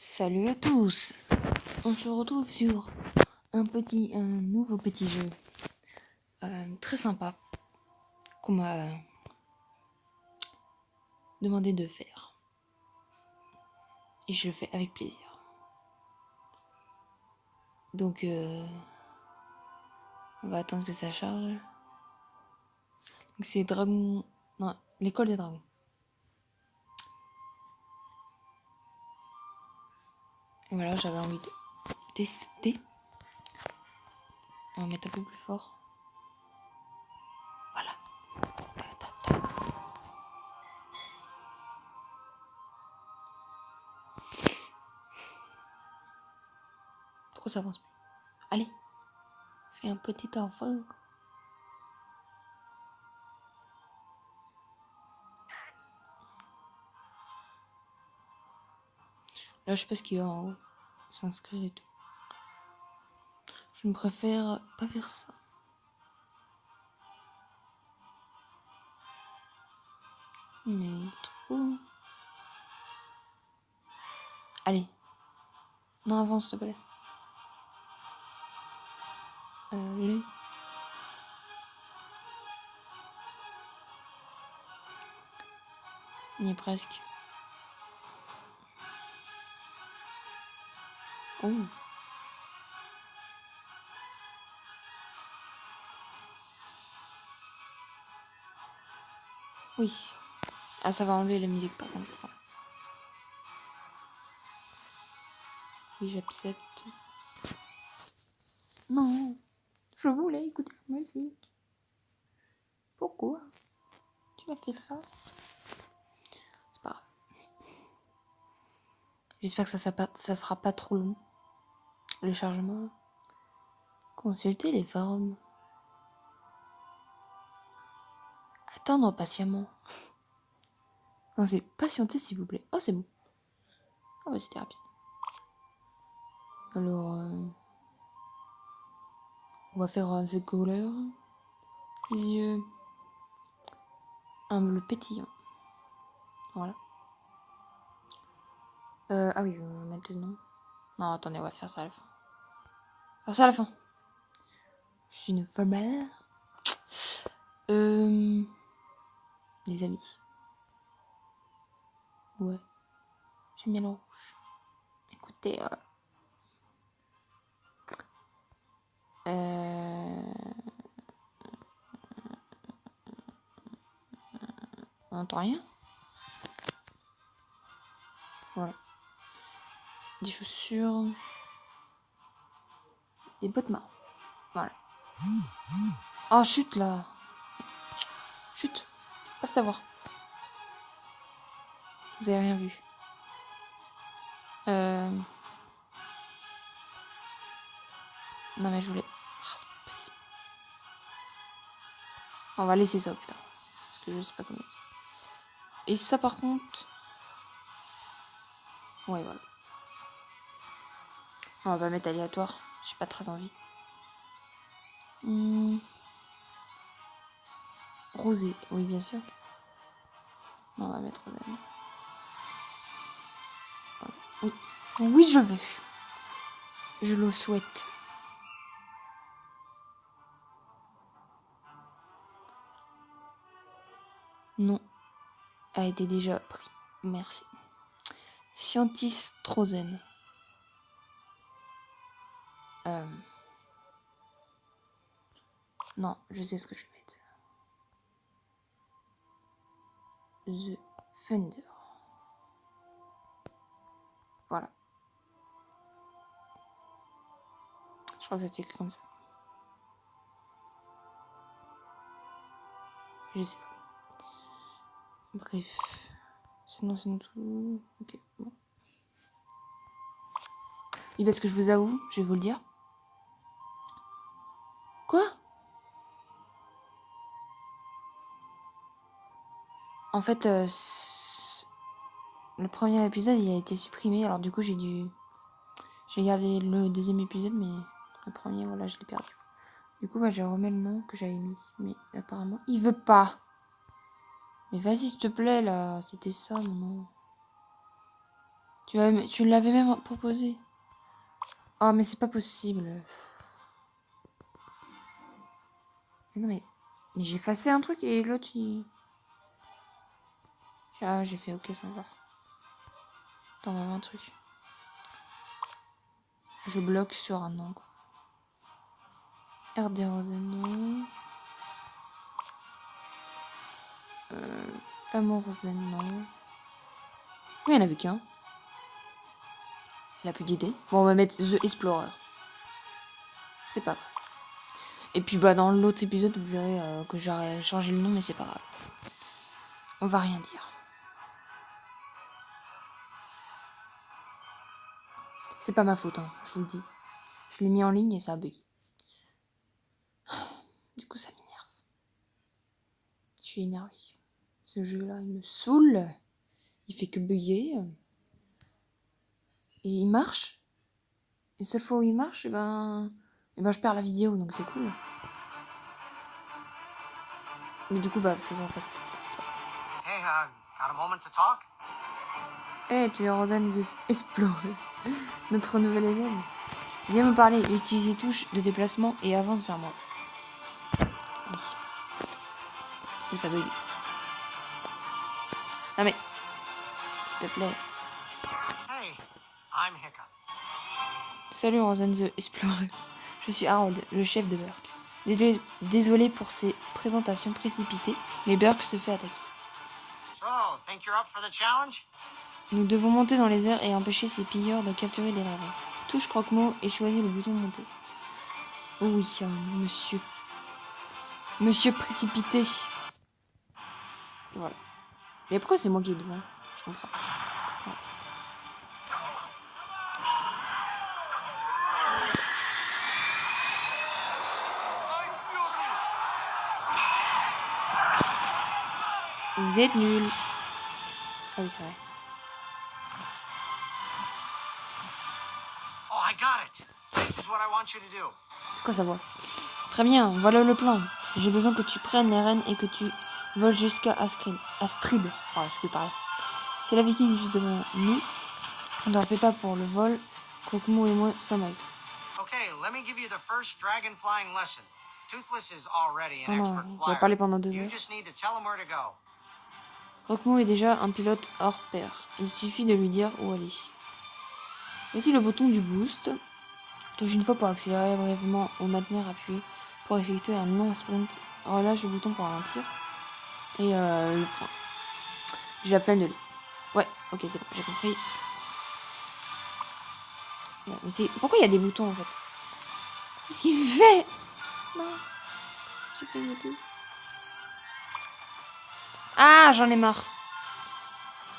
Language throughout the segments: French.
Salut à tous. On se retrouve sur un nouveau petit jeu très sympa qu'on m'a demandé de faire. Et je le fais avec plaisir. Donc on va attendre que ça charge. Donc c'est Dragon... Non, l'école des dragons. Et voilà, j'avais envie de tester. On va mettre un peu plus fort. Voilà. Pourquoi ça avance plus? Allez, fais un petit effort. Là, je sais pas ce qu'il y a en haut. S'inscrire et tout. Je me préfère pas faire ça. Mais trop... Allez. Non, avance, s'il te plaît. Allez. On y est presque. Oh. Oui. Ah, ça va enlever la musique par contre. Oui, j'accepte. Non. Je voulais écouter la musique. Pourquoi tu m'as fait ça? C'est pas grave. J'espère que ça sera pas trop long. Le chargement. Consultez les forums. Attendre patiemment. Non, c'est patienter s'il vous plaît. Oh, c'est bon. Ah bah c'était rapide. Alors, on va faire cette couleur. Les yeux. Un bleu pétillant. Voilà. Ah oui, maintenant. Non, attendez, on va faire ça à la fin. Faire ça à la fin. Je suis une femelle. Des amis. Ouais. J'aime bien le rouge. Écoutez, on n'entend rien. Voilà. Des chaussures. Des bottes marron. Voilà. Oh, chute là. Chute. Pas le savoir. Vous avez rien vu. Non mais je voulais... Oh, c'est pas possible. On va laisser ça au pire. Parce que je sais pas comment dire. Et ça par contre... Ouais, voilà. On va pas mettre aléatoire. J'ai pas très envie. Rosé. Oui, bien sûr. Non, on va mettre rosé. Voilà. Oui. Oui, je veux. Je le souhaite. Non. A été déjà pris. Merci. Scientis Trozen. Non, je sais ce que je vais mettre. The Thunder. Voilà. Je crois que ça s'écrit comme ça. Je sais pas. Bref. Sinon, c'est tout. Ok, bon. Oui, parce que je vous avoue, je vais vous le dire. Quoi? En fait, le premier épisode, il a été supprimé. Alors du coup, j'ai gardé le deuxième épisode, mais le premier, voilà, je l'ai perdu. Du coup, bah, je remets le nom que j'avais mis. Mais apparemment, il veut pas. Mais vas-y, s'il te plaît, là. C'était ça, mon nom. Tu l'avais même proposé. Oh, mais c'est pas possible. Mais non, mais j'ai effacé un truc et l'autre, il... Ah, j'ai fait OK sans voir. Attends, on va voir un truc. Je bloque sur un nom, quoi. RD Rosen, non. Femme Rosen, non. Oui, il n'y en avait qu'un. Il a plus d'idées. Bon, on va mettre The Explorer. C'est pas grave. Et puis, bah, dans l'autre épisode, vous verrez que j'aurais changé le nom, mais c'est pas grave. On va rien dire. C'est pas ma faute, hein, je vous le dis. Je l'ai mis en ligne et ça a bugué. Du coup, ça m'énerve. Je suis énervée. Ce jeu-là, il me saoule. Il fait que bugger. Et il marche. Et seule fois où il marche, et ben je perds la vidéo, donc c'est cool. Mais du coup, bah, faut que j'en fasse. Hey, got a moment to talk? Hey, tu es Rosanne the Explorer, notre nouvelle élève. Viens me parler, utilise les touches de déplacement et avance vers moi. Oui. Ou ça bug. Non mais, s'il te plaît. Hey, I'm Hiccup. Salut Rosanne the Explorer. Je suis Harold, le chef de Burke. Désolé pour ces présentations précipitées, mais Burke se fait attaquer. So, think you're up for the challenge? Nous devons monter dans les airs et empêcher ces pilleurs de capturer des dragons. Touche croque-mot et choisis le bouton monter. Oh oui, monsieur. Monsieur précipité. Voilà. Mais pourquoi c'est moi qui est devant? Je comprends. Ouais. Vous êtes nuls. Ah oui, c'est vrai. Oh, I got it. This is what I want you to do. C'est quoi ça voix? Très bien, voilà le plan. J'ai besoin que tu prennes les rênes et que tu voles jusqu'à Astrid. Oh, je peux parler. C'est la viking juste devant nous. On n'en fait pas pour le vol. Croque-mot et moi sommes avec toi. Okay, let me give you the first dragon flying lesson. Toothless is already an Non, expert il va flyer. parler pendant 2 You heures. just need to tell him where to go. Croque-mot est déjà un pilote hors pair. Il suffit de lui dire où aller. Voici le bouton du boost. Touche une fois pour accélérer brièvement ou maintenir appuyé pour effectuer un long sprint. Relâche le bouton pour ralentir. Et le frein. J'ai la flemme de lire. Ouais, ok, c'est bon, j'ai compris. Ouais, mais c'est... Pourquoi il y a des boutons en fait? Qu'est-ce qu'il me fait? Non, j'ai fait une bêtise. Ah, j'en ai marre.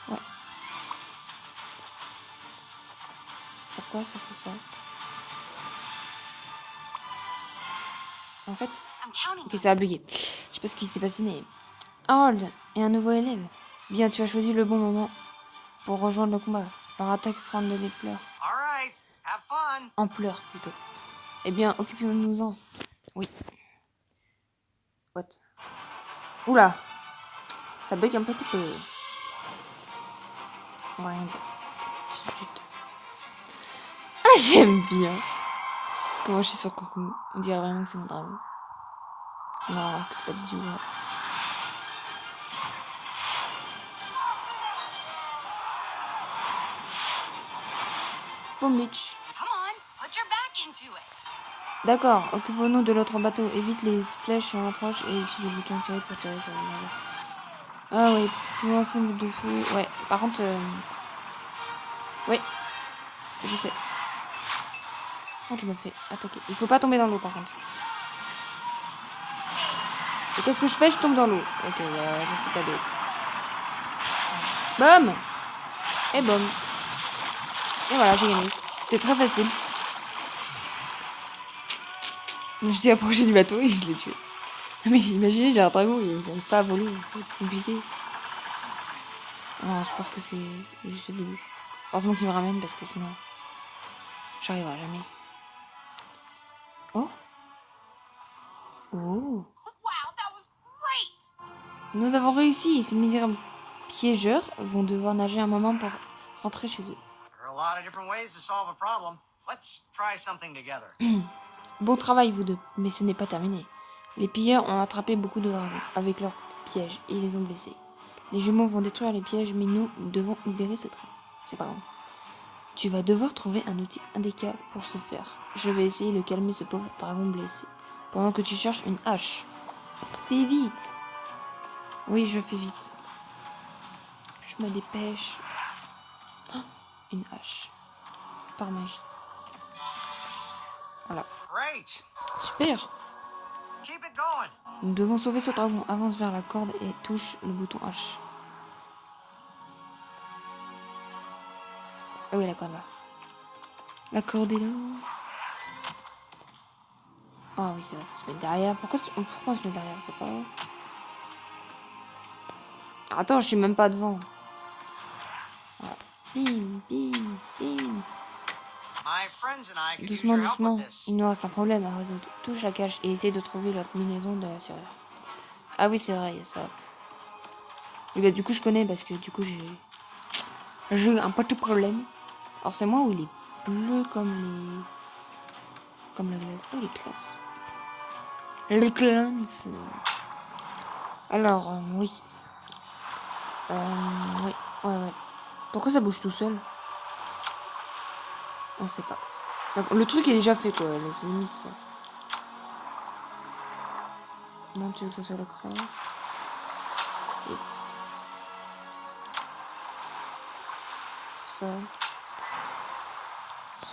Ouais. Pourquoi ça fait ça? En fait... Ok, ça a bugué. Je sais pas ce qui s'est passé, mais... Harold est un nouveau élève. Bien, tu as choisi le bon moment pour rejoindre le combat. Leur attaque prend de l'ampleur. All right, have fun. Ampleur, plutôt. Eh bien, occupons-nous-en. Oui. What? Oula! Ça bug un petit peu. On va rien dire. Chut. Ah, j'aime bien. Comment je suis sur Kokomo. On dirait vraiment que c'est mon dragon. Non, alors que c'est pas du tout vrai. Bon bitch. D'accord, occupons-nous de l'autre bateau. Évite les flèches en approche et utilise le bouton tirer pour tirer sur le navire. Ah oui, plus lancer une boule de feu. Ouais, par contre... Ouais, je sais. Quand je me fais attaquer. Il faut pas tomber dans l'eau par contre. Et qu'est-ce que je fais? Je tombe dans l'eau. Ok, je sais pas d'eau. Bam! Et bam. Et voilà, j'ai gagné. C'était très facile. Je me suis approché du bateau et je l'ai tué. Non mais imaginez, j'ai un dragon et il n'arrive pas à voler. Ça va être compliqué. Non, je pense que c'est juste le début. Heureusement qu'il me ramène parce que sinon... J'arriverai jamais. Oh! Oh! Nous avons réussi. Ces misérables piégeurs vont devoir nager un moment pour rentrer chez eux. are a lot of different ways to solve a problem. Let's try something together. Bon travail, vous deux, mais ce n'est pas terminé. Les pilleurs ont attrapé beaucoup de dragons avec leurs pièges et les ont blessés. Les jumeaux vont détruire les pièges, mais nous devons libérer ces dragons. Tu vas devoir trouver un outil indécable pour ce faire. Je vais essayer de calmer ce pauvre dragon blessé, pendant que tu cherches une hache. Fais vite! Oui, je fais vite. Je me dépêche. Oh, une hache. Par magie. Voilà. Great. Super! Keep it going. Nous devons sauver ce dragon. Avance vers la corde et touche le bouton H. Ah oui, la corde là. La corde est là. Ah oui, c'est vrai, faut se mettre derrière. Pourquoi on se met derrière? Je sais pas. Attends, je suis même pas devant. Voilà. Bim, bim, bim. My friends and I could use Doucement, your help doucement. with this. Il nous reste un problème à résoudre. Touche la cache et essaye de trouver la combinaison de la serrure. Ah oui, c'est vrai, il y a ça. Et bah du coup, je connais parce que du coup, j'ai eu un petit problème. Alors c'est moi où il est bleu comme la glace. Oh, les classes. Les classes. Alors, oui. Oui, ouais. Pourquoi ça bouge tout seul? On sait pas. Donc, le truc est déjà fait, quoi. C'est limite ça. Non, tu veux que ça soit le crayon? Yes. C'est ça.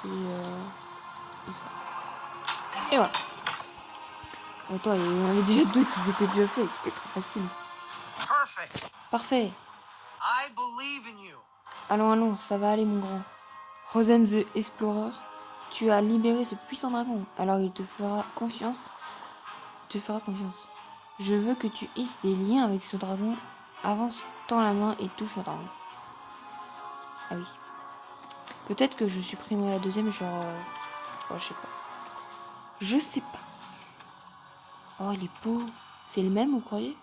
C'est ça. Et voilà. Attends, il y en avait déjà deux qui étaient déjà faits. C'était trop facile. Perfect. Parfait. I believe in you. Allons, ça va aller, mon grand. Rosen the Explorer, tu as libéré ce puissant dragon, alors il te fera confiance. Je veux que tu hisses des liens avec ce dragon. Avance, tends la main et touche le dragon. Ah oui. Peut-être que je supprimerai la deuxième, genre... Oh, je sais pas. Je sais pas. Oh, il est beau. C'est le même, vous croyez?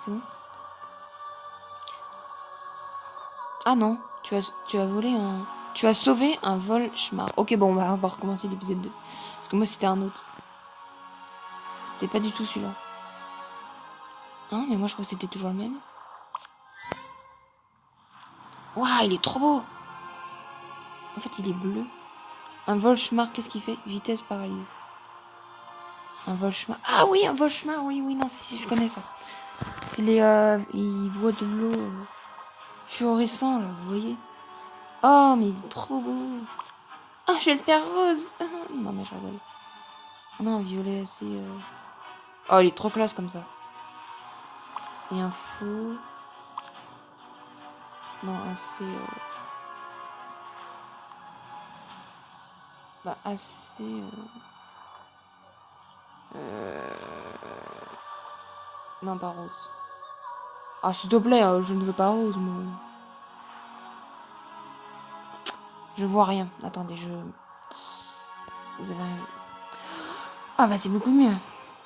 C'est bon? Ah non, tu as volé un... Tu as sauvé un vol schmar. Ok, bon, on va recommencer l'épisode 2. Parce que moi, c'était un autre. C'était pas du tout celui-là. Hein, mais moi, je crois que c'était toujours le même. Waouh, il est trop beau. En fait, il est bleu. Un vol schmar, qu'est-ce qu'il fait? Vitesse paralyse. Un vol schmar. Ah oui, un vol schmar, oui, non, si, je connais ça. C'est les... ils boivent de l'eau fluorescent, là, vous voyez? Oh, mais il est trop beau. Ah, je vais le faire rose. Ah, non, mais je rigole. Non, un violet assez... Oh, il est trop classe comme ça. Et un faux... Non, assez... Bah, assez... Non, pas rose. Ah, s'il te plaît, je ne veux pas rose, moi. Je vois rien. Attendez, Vous avez... Ah, bah, c'est beaucoup mieux.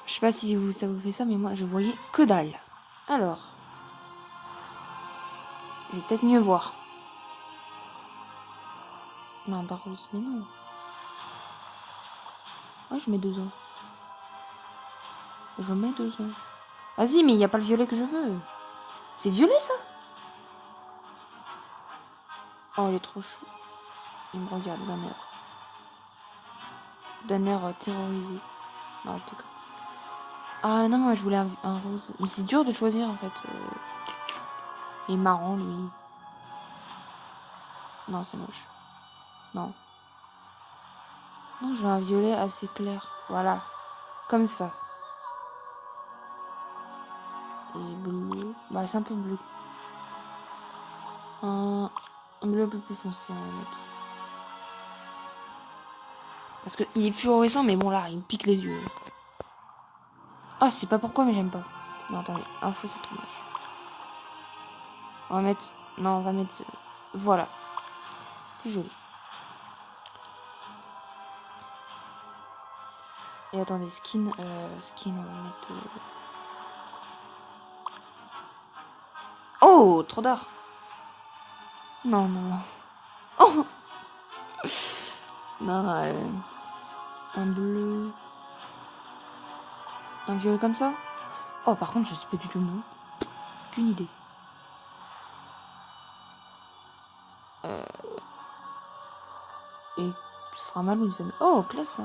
Je sais pas si ça vous fait ça, mais moi, je voyais que dalle. Alors... Je vais peut-être mieux voir. Non, pas rose, mais non. Ah, je mets 2 ans. Je mets 2 ans. Vas-y, mais il n'y a pas le violet que je veux. C'est violet, ça? Oh, il est trop chou. Il me regarde d'un air. D'un air terrorisé. Non, en tout cas. Ah non, moi je voulais un rose. Mais c'est dur de choisir en fait. Il est marrant lui. Non, c'est moche. Non. Non, je veux un violet assez clair. Voilà. Comme ça. Et bleu. Bah, c'est un peu bleu. Un bleu un peu plus foncé, on va mettre. Parce qu'il est fluorescent, mais bon, là, il me pique les yeux. Ah, c'est pas pourquoi, mais j'aime pas. Non, attendez. Info, c'est trop moche. On va mettre... Non, on va mettre... Voilà. Plus joli. Et attendez, skin, on va mettre... Oh, trop d'art. Non. Oh non, un bleu. Un violet comme ça. Oh, par contre, je sais pas du tout le nom. Aucune idée. Et ce sera un mâle ou une femelle. Oh, classe, ça.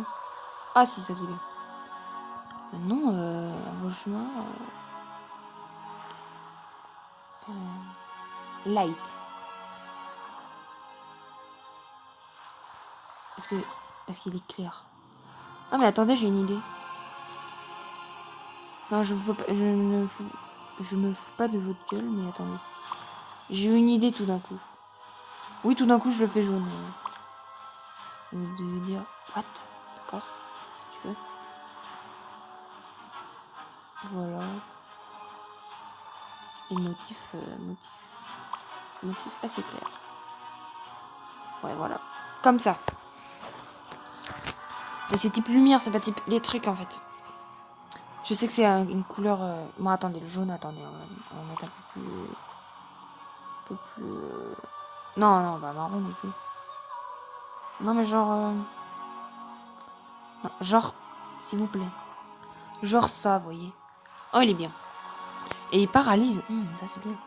Ah, si, ça c'est bien. Maintenant, à vos chemins. Light. Est-ce qu'il est clair? Ah, mais attendez, j'ai une idée. Non, je me fous pas de votre gueule, mais attendez. J'ai eu une idée tout d'un coup. Oui, tout d'un coup, je le fais jaune. Vous devez dire, what? D'accord, si tu veux. Voilà. Et motif assez clair. Ouais, voilà. Comme ça. C'est type lumière, c'est pas type électrique en fait. Je sais que c'est une couleur... Bon, attendez, le jaune, attendez, on va mettre un peu plus... Non, non, bah marron non plus. Non, mais genre... Non, genre, s'il vous plaît. Genre ça, vous voyez. Oh, il est bien. Et il paralyse. Ça, c'est bien.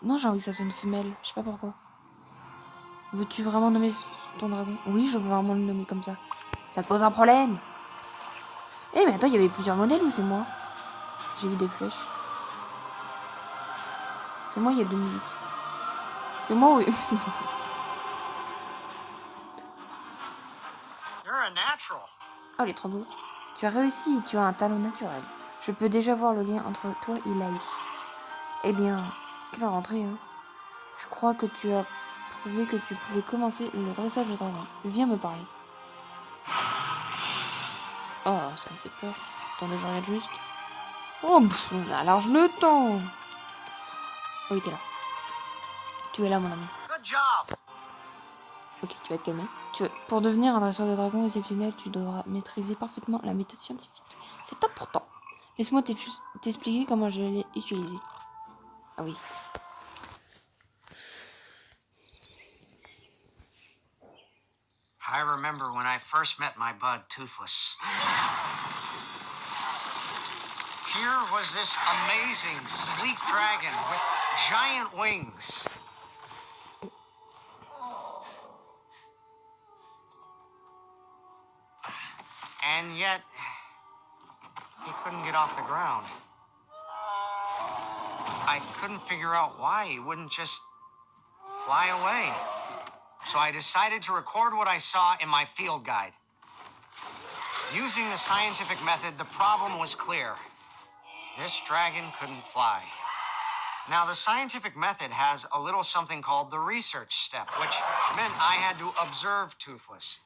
Non, j'ai envie que ça soit une femelle. Je sais pas pourquoi. Veux-tu vraiment nommer ton dragon? Oui, je veux vraiment le nommer comme ça. Ça te pose un problème? Eh, mais attends, il y avait plusieurs modèles ou c'est moi? J'ai vu des flèches. C'est moi, il y a deux musiques. C'est moi, oui. You're a natural. Oh, il est trop beau. Tu as réussi, tu as un talent naturel. Je peux déjà voir le lien entre toi et Light. Eh bien, quelle rentrée, hein. Je crois que tu as prouvé que tu pouvais commencer le dressage de dragon. Viens me parler. Oh, ça me fait peur. Attendez, je regarde juste. Oh, on a large le temps. Oh, oui, t'es là. Tu es là, mon ami. Good job. Ok, tu vas te calmer. Pour devenir un dresseur de dragon exceptionnel, tu devras maîtriser parfaitement la méthode scientifique. C'est important. Laisse-moi t'expliquer comment je l'ai utilisée. Ah oui. I remember when I first met my bud, Toothless. Here was this amazing, sleek dragon with giant wings. And yet, he couldn't get off the ground. I couldn't figure out why he wouldn't just fly away. So I decided to record what I saw in my field guide. Using the scientific method, the problem was clear. This dragon couldn't fly. Now, the scientific method has a little something called the research step, which meant I had to observe Toothless.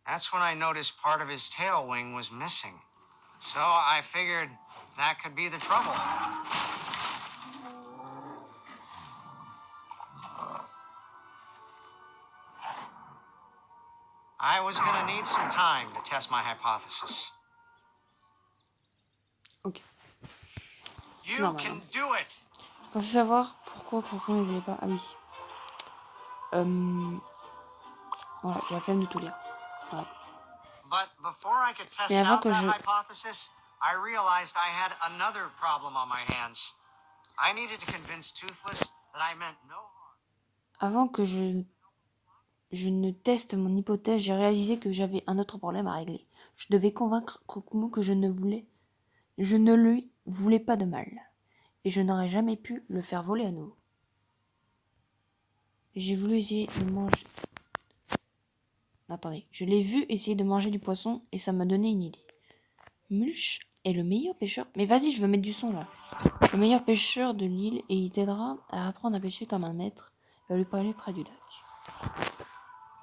That's when I noticed part of his tail wing was missing. So I figured that could be the trouble. I was gonna need some time to test my hypothesis. Ok. You normal, can hein. do it! Je pensais savoir pourquoi Crocon ne voulait pas. Ah oui. Voilà, j'ai la flemme de tout lire. Ouais. But before I could test Mais avant out que that je... hypothesis, I realized I had another problem on my hands. I needed to convince Toothless that I meant no harm. Avant que je ne teste mon hypothèse, j'ai réalisé que j'avais un autre problème à régler. Je devais convaincre Kokumo que je ne lui voulais pas de mal. Et je n'aurais jamais pu le faire voler à nouveau. J'ai voulu essayer de manger... Attendez, je l'ai vu essayer de manger du poisson et ça m'a donné une idée. Mulch est le meilleur pêcheur... Mais vas-y, je veux mettre du son là. Le meilleur pêcheur de l'île et il t'aidera à apprendre à pêcher comme un maître. Il va lui parler près du lac.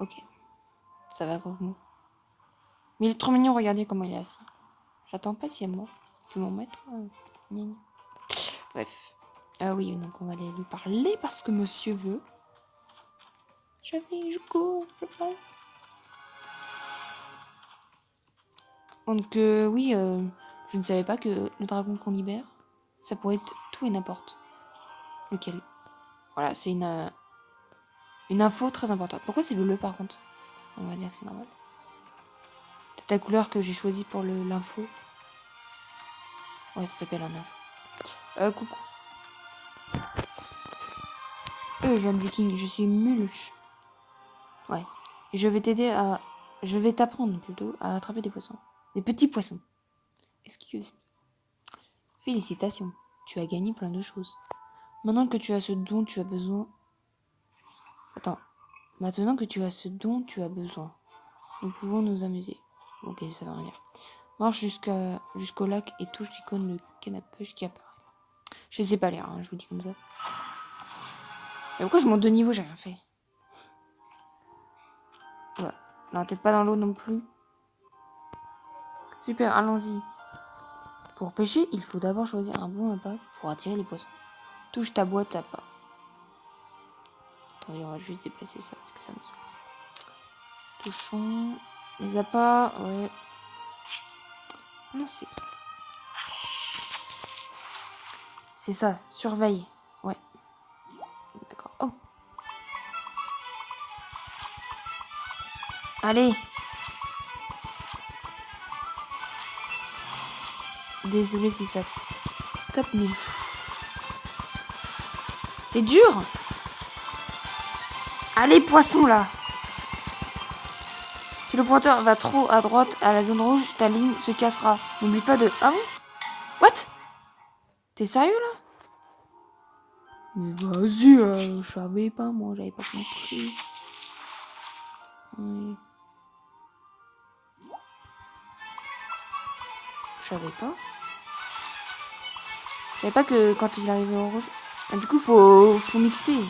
Ok. Ça va, Kokumo. Mais il est trop mignon, regardez comment il est assis. J'attends patiemment que mon maître... gna gna. Bref. Ah oui, donc on va aller lui parler parce que monsieur veut. Je cours, je parle. Donc oui, je ne savais pas que le dragon qu'on libère, ça pourrait être tout et n'importe lequel. Voilà, c'est une Une info très importante. Pourquoi c'est bleu par contre? On va dire que c'est normal. C'est la couleur que j'ai choisie pour l'info. Ouais, ça s'appelle un info. Coucou. Jeune viking, je suis Mulch. Ouais. Et je vais t'aider à... Je vais t'apprendre plutôt à attraper des poissons. Des petits poissons. Excuse. Félicitations. Tu as gagné plein de choses. Maintenant que tu as ce dont tu as besoin... Attends. Maintenant que tu as ce dont tu as besoin, nous pouvons nous amuser. Ok, ça va rien dire. Marche jusqu'au lac et touche l'icône de canne à pêche qui apparaît. Je sais pas lire, hein, je vous dis comme ça. Mais pourquoi je monte de niveau? J'ai rien fait. Voilà. Non, peut-être pas dans l'eau non plus. Super, allons-y. Pour pêcher, il faut d'abord choisir un bon appât pour attirer les poissons. Touche ta boîte à pas. Attendez, on va juste déplacer ça parce que ça me saoule. Touchons les appâts, ouais. Lancer. C'est ça, surveille. Ouais. D'accord. Oh. Allez. Désolé si ça tape, mais... C'est dur. Allez, poisson, là. Si le pointeur va trop à droite à la zone rouge, ta ligne se cassera. N'oublie pas de... Ah bon? What? T'es sérieux, là? Mais vas-y, je savais pas, moi, j'avais pas compris. Oui. Je savais pas. Je savais pas que quand il arrivait au rouge... Ah, du coup, faut mixer.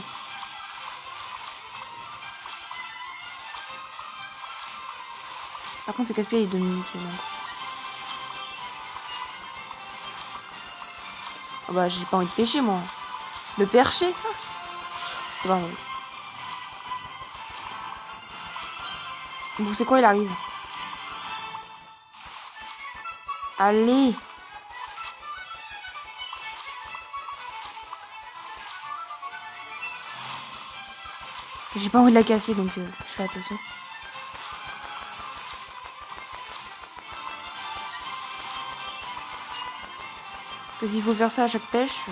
Par contre, c'est casse-pied, il donne niquer, là. Oh bah, j'ai pas envie de pêcher, moi. Le percher? C'était pas mal. Bon, c'est quoi, il arrive? Allez! J'ai pas envie de la casser, donc je fais attention. Parce qu'il faut faire ça à chaque pêche.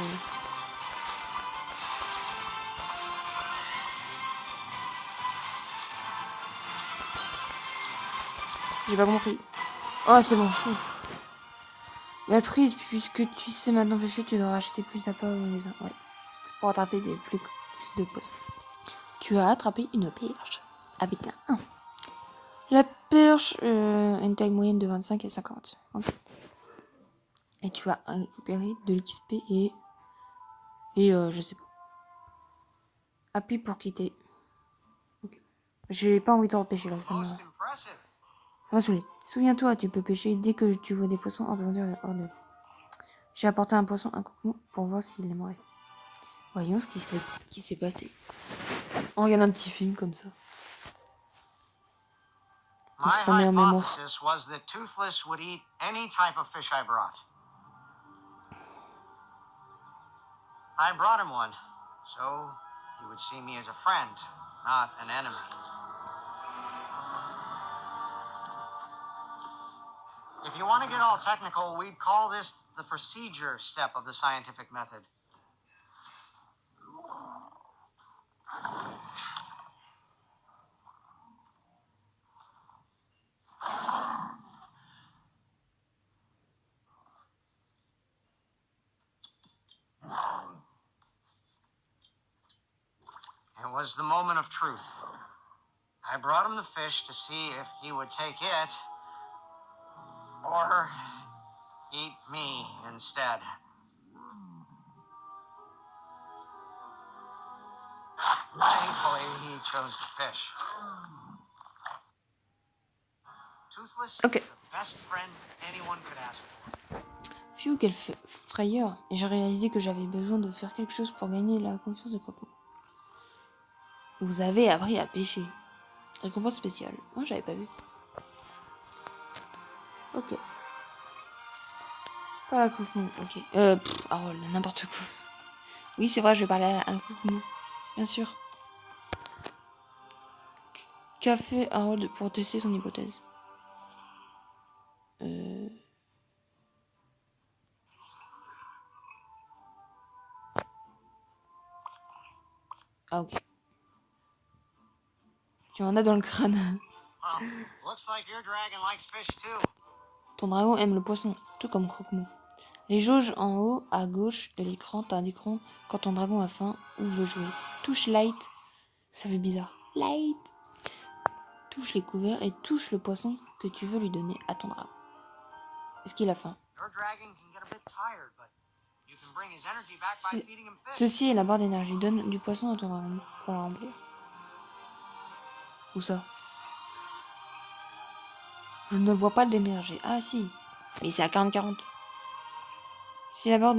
J'ai pas compris. Oh, c'est bon. Belle prise, puisque tu sais maintenant pêcher, tu dois acheter plus d'appâts au magasin. Ouais. Pour attraper plus de poissons. Tu as attrapé une perche. Avec un 1. La perche a une taille moyenne de 25 à 50. Okay. Et tu as récupéré de l'XP et je sais pas. Appuie pour quitter. Okay. J'ai pas envie de repêcher là, ça m'a saoulé. Souviens-toi, tu peux pêcher dès que tu vois des poissons hors de l'eau. J'ai apporté un poisson, un coquemot, pour voir s'il aimerait. Voyons ce qui s'est passé. On regarde un petit film comme ça. On se remet en mémoire. My hypothesis was that Toothless would eat any type of fish I brought. I brought him one, so he would see me as a friend, not an enemy. If you want to get all technical, we'd call this the procedure step of the scientific method. It was the moment of truth. I brought him the fish to see if he would take it or eat me instead. Thankfully, he chose the fish. Toothless is the best friend anyone could ask for. Phew, quelle frayeur. Et j'ai réalisé que j'avais besoin de faire quelque chose pour gagner la confiance de Croco. Vous avez appris à pêcher. Récompense spéciale. Moi, j'avais pas vu. Ok. Pas la Croco. Ok. Oh, n'importe quoi. Oui, c'est vrai, je vais parler à un Croco. Bien sûr. Qu'a fait Harold pour tester son hypothèse? Ah ok. Tu en as dans le crâne. Well, looks like your dragon likes fish too. Ton dragon aime le poisson, tout comme Croque-Mou. Les jauges en haut à gauche de l'écran t'indiqueront quand ton dragon a faim ou veut jouer. Touche Light, ça fait bizarre. Light. Touche les couverts et touche le poisson que tu veux lui donner à ton dragon. Est-ce qu'il a faim? Your dragon can get a bit tired, but you can bring his energy back by feeding him fish. Ceci est la barre d'énergie. Donne du poisson à ton dragon pour la remplir. Où ça? Je ne vois pas d'énergie. Ah si. Mais c'est à 40-40. Si la barre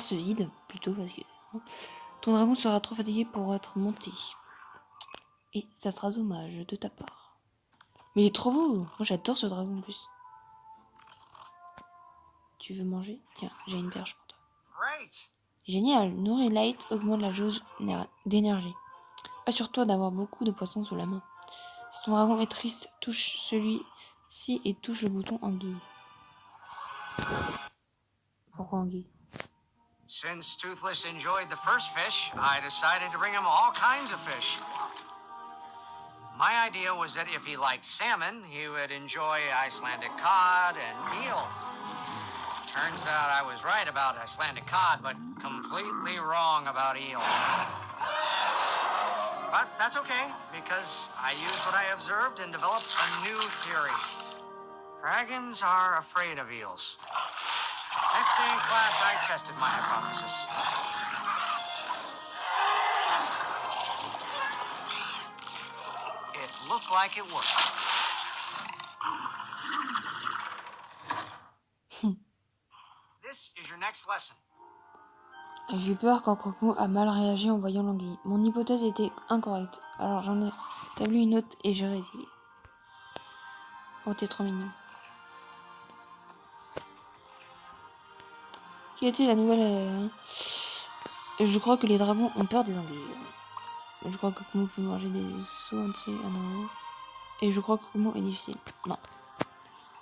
se vide, plutôt parce que ton dragon sera trop fatigué pour être monté. Et ça sera dommage de ta part. Mais il est trop beau. Moi j'adore ce dragon en plus. Tu veux manger? Tiens, j'ai une perche pour toi. Great. Génial. Nourrir Light augmente la jauge d'énergie. Assure-toi d'avoir beaucoup de poissons sous la main. Si ton dragon est triste, touche celui-ci et touche le bouton anguille. Pourquoi anguille? Since Toothless enjoyed the first fish, I decided to bring him all kinds of fish. My idea was that if he liked salmon, he would enjoy Icelandic cod and eel. Turns out I was right about Icelandic cod, but completely wrong about eel. But that's okay, because I used what I observed and developed a new theory. Dragons are afraid of eels. Next day in class, I tested my hypothesis. It looked like it worked. This is your next lesson. J'ai eu peur quand Croque-Mou a mal réagi en voyant l'anguille. Mon hypothèse était incorrecte, alors j'en ai établi une autre et j'ai réessayé. Oh, t'es trop mignon. Qui était la nouvelle... Je crois que les dragons ont peur des anguilles. Je crois que Croque-Mou peut manger des sauts entiers. Ah non. Et je crois que Croque-Mou est difficile. Non.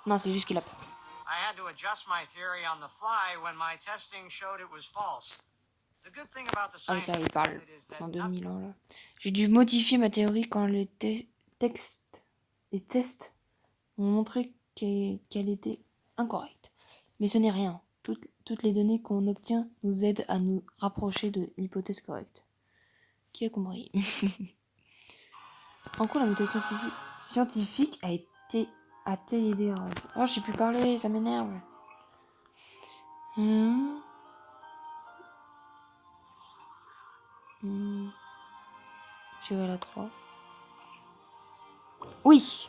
Non, c'est juste qu'il a peur. I had to adjust my theory on the fly when my testing showed it was false. The good thing about the Ah oui, ça, il scientific parle method is that dans 2000 ans, là. J'ai dû modifier ma théorie quand les tests m'ont montré qu'elle était incorrecte. Mais ce n'est rien. Toutes les données qu'on obtient nous aident à nous rapprocher de l'hypothèse correcte. Qui a compris? En quoi la méthode scientifique a-t-elle aidé à... Oh, j'ai plus parler, ça m'énerve. J'irai la 3. Oui!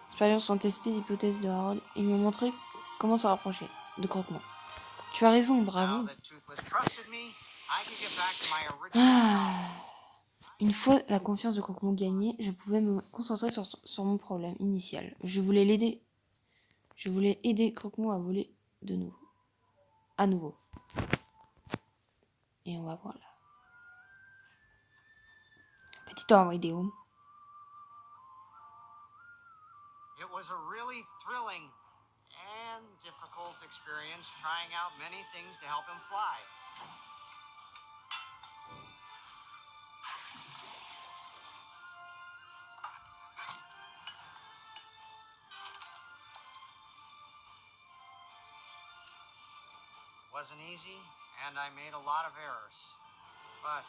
Expériences ont testé l'hypothèse de Harold et m'ont montré comment se rapprocher de Croque-Mou. Tu as raison, bravo. now that Toothless trusted me, I could get back to my original. Une fois la confiance de Croque-Mou gagnée, je pouvais me concentrer sur mon problème initial. Je voulais l'aider. Je voulais aider Croque-Mou à voler de nouveau. À nouveau. Et on va voir là. Petit envoi vidéo. It was a really thrilling and difficult experience trying out many things to help him fly. Wasn't easy, and I made a lot of errors. But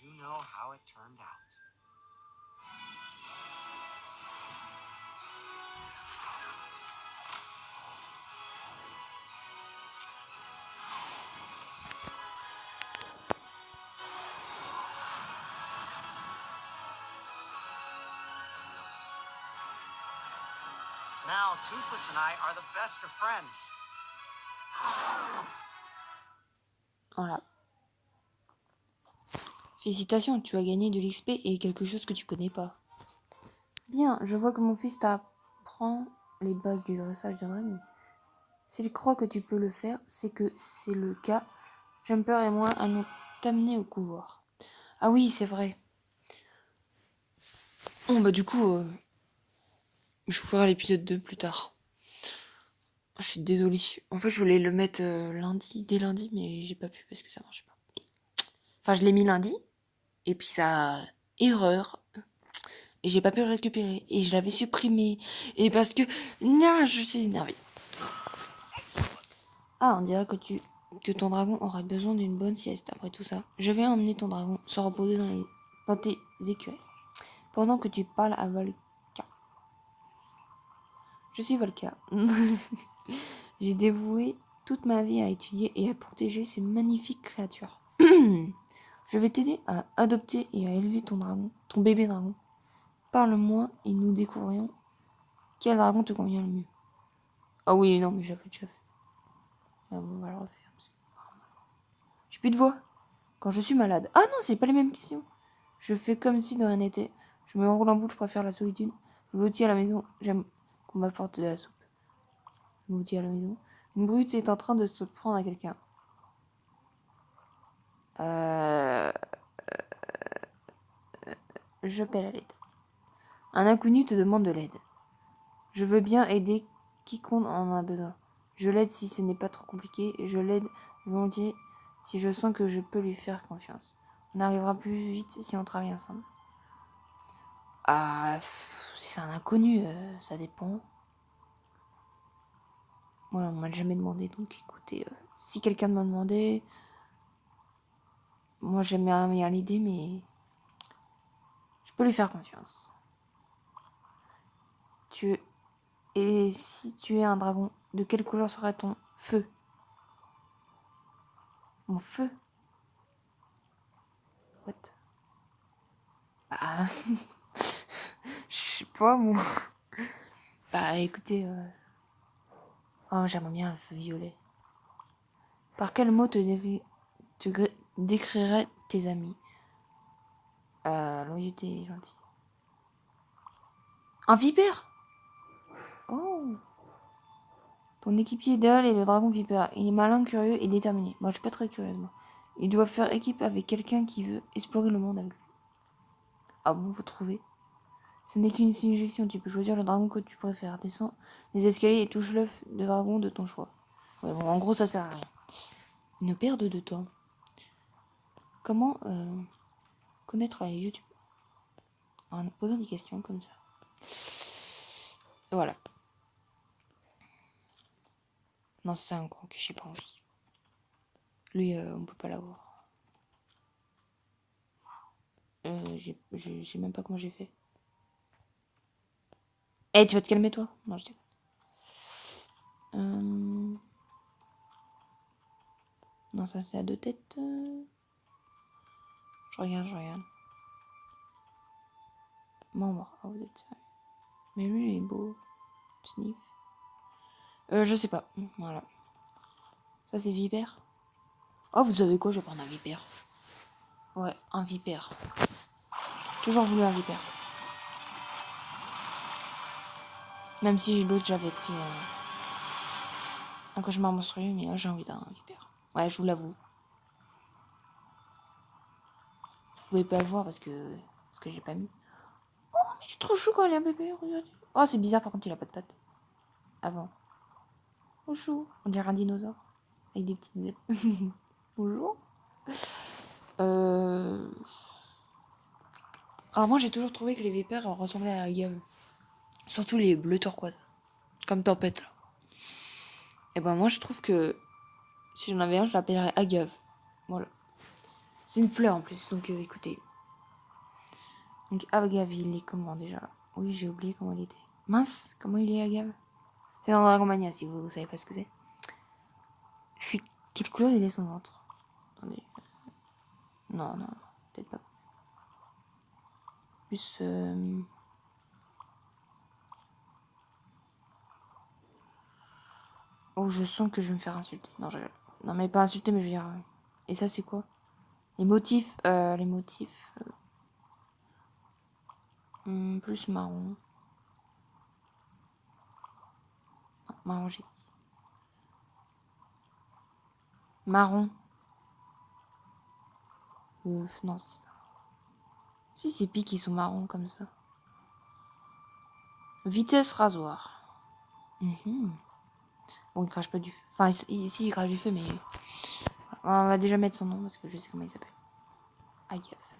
you know how it turned out. Now, Toothless and I are the best of friends. Voilà. Félicitations, tu as gagné de l'XP et quelque chose que tu connais pas. Bien, je vois que mon fils t'apprend les bases du dressage d'un dragon. S'il croit que tu peux le faire, c'est que c'est le cas. Jumper et moi allons t'amener au couloir. Ah oui, c'est vrai. Bon, bah, du coup, je vous ferai l'épisode 2 plus tard. Je suis désolée. En fait, je voulais le mettre lundi, dès lundi, mais j'ai pas pu parce que ça marchait pas. Enfin, je l'ai mis lundi, et puis ça... Erreur. Et j'ai pas pu le récupérer. Et je l'avais supprimé. Et parce que... Non, je suis énervée. Ah, on dirait que ton dragon aurait besoin d'une bonne sieste après tout ça. Je vais emmener ton dragon se reposer dans tes écueils. Pendant que tu parles à Volca. Je suis Volca. J'ai dévoué toute ma vie à étudier et à protéger ces magnifiques créatures. Je vais t'aider à adopter et à élever ton dragon, ton bébé dragon. Parle-moi et nous découvrirons quel dragon te convient le mieux. Ah oui, non, mais j'avais déjà fait. Ah bon, on va le refaire. J'ai plus de voix. Quand je suis malade. Ah non, c'est pas les mêmes questions. Je fais comme si de rien n'était. Je me roule en boule, je préfère la solitude. Je blottis à la maison, j'aime qu'on m'apporte de la soupe. Je blottis à la maison. Une brute est en train de se prendre à quelqu'un. J'appelle à l'aide. Un inconnu te demande de l'aide. Je veux bien aider quiconque en a besoin. Je l'aide si ce n'est pas trop compliqué. Je l'aide volontiers si je sens que je peux lui faire confiance. On arrivera plus vite si on travaille ensemble. Ah, si c'est un inconnu, ça dépend. Moi, on m'a jamais demandé, donc écoutez, si quelqu'un m'a demandé, moi j'aime bien l'idée, mais je peux lui faire confiance. Et si tu es un dragon, de quelle couleur sera ton feu? Mon feu? What? Bah, je sais pas, moi. Bah, écoutez, oh, j'aimerais bien un feu violet. Par quel mot décrirais tes amis? Loyauté et gentil. Un vipère? Oh! Ton équipier idéal est le dragon vipère. Il est malin, curieux et déterminé. Moi, je suis pas très curieuse, moi. Il doit faire équipe avec quelqu'un qui veut explorer le monde avec lui. Ah bon, vous trouvez? Ce n'est qu'une suggestion. Tu peux choisir le dragon que tu préfères. Descends les escaliers et touche l'œuf de dragon de ton choix. Ouais, bon, en gros, ça sert à rien. Une perte de temps. Comment connaître les YouTube en posant des questions comme ça. Voilà. Non, c'est un con que j'ai pas envie. Lui, on peut pas l'avoir. Je sais même pas comment j'ai fait. Eh, tu vas te calmer, toi? Non, je déconne. Non, ça, c'est à deux têtes. Je regarde. Membre. Ah, vous êtes sérieux. Mais lui, il est beau. Sniff. Je sais pas. Voilà. Ça, c'est vipère. Oh, vous savez quoi? Je vais prendre un vipère. Ouais, un vipère. Toujours voulu un vipère. Même si l'autre, j'avais pris un cauchemar monstrueux, mais là, j'ai envie d'un vipère. Ouais, je vous l'avoue. Vous pouvez pas le voir parce que j'ai pas mis. Oh, mais il est trop chou quand il est un bébé, regardez. Oh, c'est bizarre, par contre, il a pas de pattes. Avant. Bonjour. On dirait un dinosaure. Avec des petites ailes. Bonjour. Alors moi, j'ai toujours trouvé que les vipères ressemblaient à Agave. Surtout les bleus turquoise. Comme Tempête, là. Et ben moi, je trouve que si j'en avais un, je l'appellerais Agave. Voilà. C'est une fleur en plus, donc écoutez. Donc Agave, il est comment déjà? Oui, j'ai oublié comment il était. Mince, comment il est Agave? C'est dans Dragomania, si vous savez pas ce que c'est. Quelle couleur il est son ventre? Attendez. Non, peut-être pas. Plus... Oh, je sens que je vais me faire insulter. Non, mais pas insulter, mais je veux dire... Et ça, c'est quoi? Les motifs... plus marron. Non, marron, j'ai dit. Marron. Non, c'est pas... Si, ces pics, ils sont marrons, comme ça. Vitesse rasoir. Bon, il crache pas du feu. Enfin, ici, il crache du feu, mais... On va déjà mettre son nom, parce que je sais comment il s'appelle. Agave.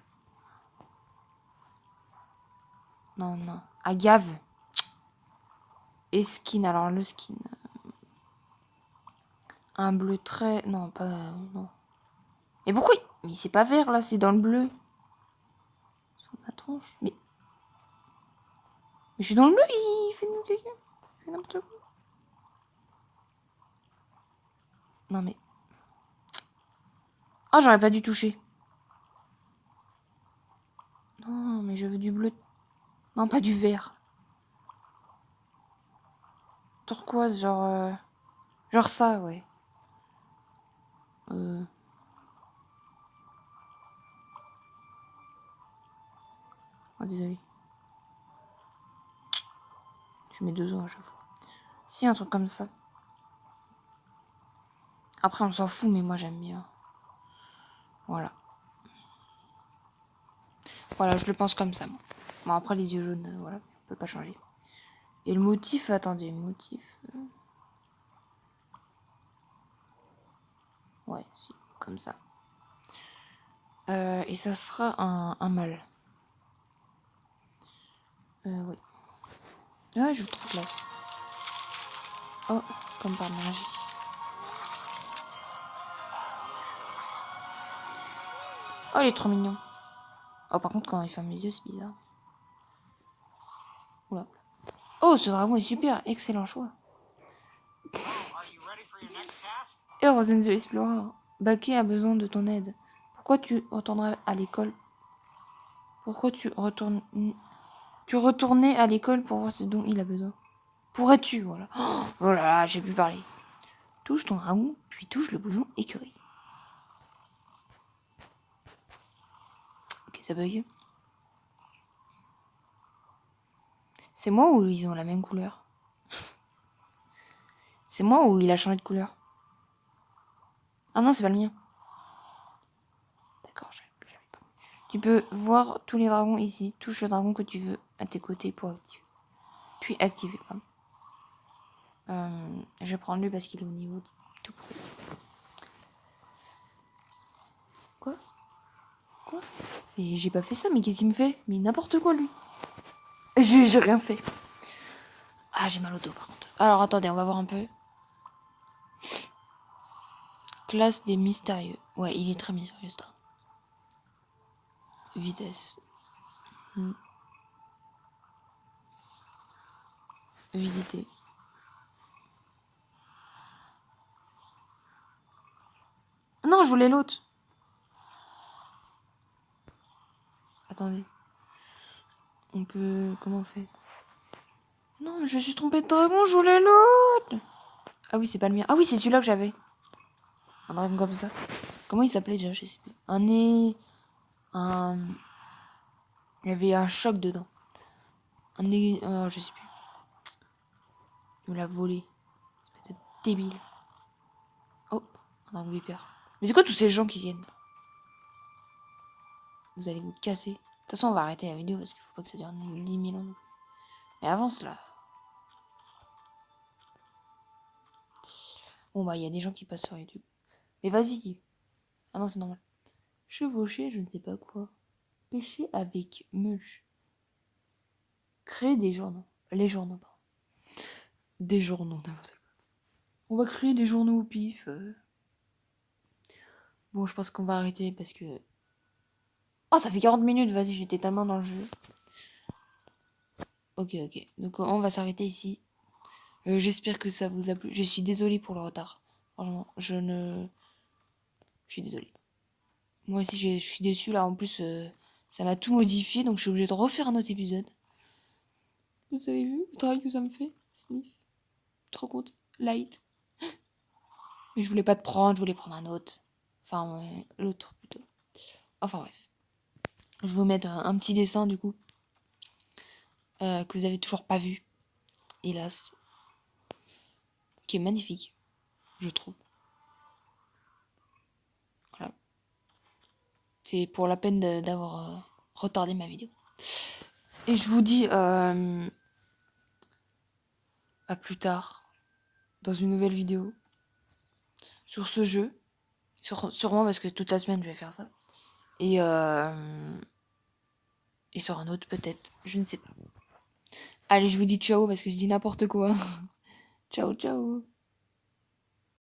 Non. Agave. Et skin, alors le skin. Un bleu très... Non, pas... non. Mais pourquoi Mais c'est pas vert, là, c'est dans le bleu. Sous ma tronche. Mais je suis dans le bleu, il fait caca. Il fait n'importe quoi. Non, mais... Ah, j'aurais pas dû toucher. Non, mais je veux du bleu. Non, pas du vert. Turquoise, genre... Genre ça, ouais. Oh, désolé. Je mets 2 ans à chaque fois. Si, un truc comme ça. Après, on s'en fout, mais moi, j'aime bien. Voilà. Voilà, je le pense comme ça, moi. Bon, après, les yeux jaunes, voilà, on peut pas changer. Et le motif, attendez, motif... Ouais, si, comme ça. Et ça sera un mâle. Oui. Ouais, je le trouve classe. Oh, comme par magie. Oh, il est trop mignon. Oh, par contre, quand il ferme les yeux, c'est bizarre. Oula. Oh, ce dragon est super. Excellent choix. Heroes the Explorer. Baquet a besoin de ton aide. Pourquoi tu retournerais à l'école? Pourquoi tu retournes... Tu retournais à l'école pour voir ce dont il a besoin. Pourrais-tu, voilà. Oh là là, j'ai pu parler. Touche ton dragon, puis touche le bouton écurie. Ok, ça bug. C'est moi ou ils ont la même couleur? C'est moi ou il a changé de couleur? Ah non, c'est pas le mien. D'accord, j'avais pas. Tu peux voir tous les dragons ici. Touche le dragon que tu veux à tes côtés pour activer. Puis activer, pardon. Je vais prendre lui parce qu'il est au niveau tout près. Quoi? Et j'ai pas fait ça, mais qu'est-ce qu'il me fait? Mais n'importe quoi, lui. J'ai rien fait. Ah, j'ai mal au dos, par contre. Alors, attendez, on va voir un peu. Classe des mystérieux. Ouais, il est très mystérieux, ça. Vitesse. Visiter. Non, je voulais l'autre. Attendez. On peut... Comment on fait? Non, je suis trompée de dragon, je voulais l'autre. Ah oui, c'est pas le mien. Ah oui, c'est celui-là que j'avais. Un dragon comme ça. Comment il s'appelait déjà? Je sais plus. Un nez... Un... Il y avait un choc dedans. Un nez... je sais plus. Il me l'a volé. Espèce de débile. Oh, un dragon vipère. Mais c'est quoi tous ces gens qui viennent? Vous allez vous casser. De toute façon, on va arrêter la vidéo parce qu'il faut pas que ça dure 10 000 ans. Mais avance là. Bon bah, il y a des gens qui passent sur YouTube. Mais vas-y. Ah non, c'est normal. Chevaucher, je ne sais pas quoi. Pêcher avec mulch. Créer des journaux. Les journaux, pardon. Des journaux, n'importe quoi. On va créer des journaux au pif. Bon, je pense qu'on va arrêter parce que... Oh, ça fait 40 minutes, vas-y, j'étais tellement dans le jeu. Ok. Donc, on va s'arrêter ici. J'espère que ça vous a plu. Je suis désolée pour le retard. Franchement, je suis désolée. Moi aussi, je suis déçue, là. En plus, ça m'a tout modifié, donc je suis obligée de refaire un autre épisode. Vous avez vu le travail que ça me fait? Sniff. Trop compte. Light. Mais je voulais pas te prendre, je voulais prendre un autre. Enfin, ouais, l'autre plutôt. Enfin, bref. Je vais vous mettre un petit dessin, du coup. Que vous avez toujours pas vu. Hélas. Qui est magnifique. Je trouve. Voilà. C'est pour la peine d'avoir retardé ma vidéo. Et je vous dis à plus tard, dans une nouvelle vidéo, sur ce jeu. Sûrement parce que toute la semaine, je vais faire ça. Et sur un autre, peut-être. Je ne sais pas. Allez, je vous dis ciao parce que je dis n'importe quoi. Ciao, ciao.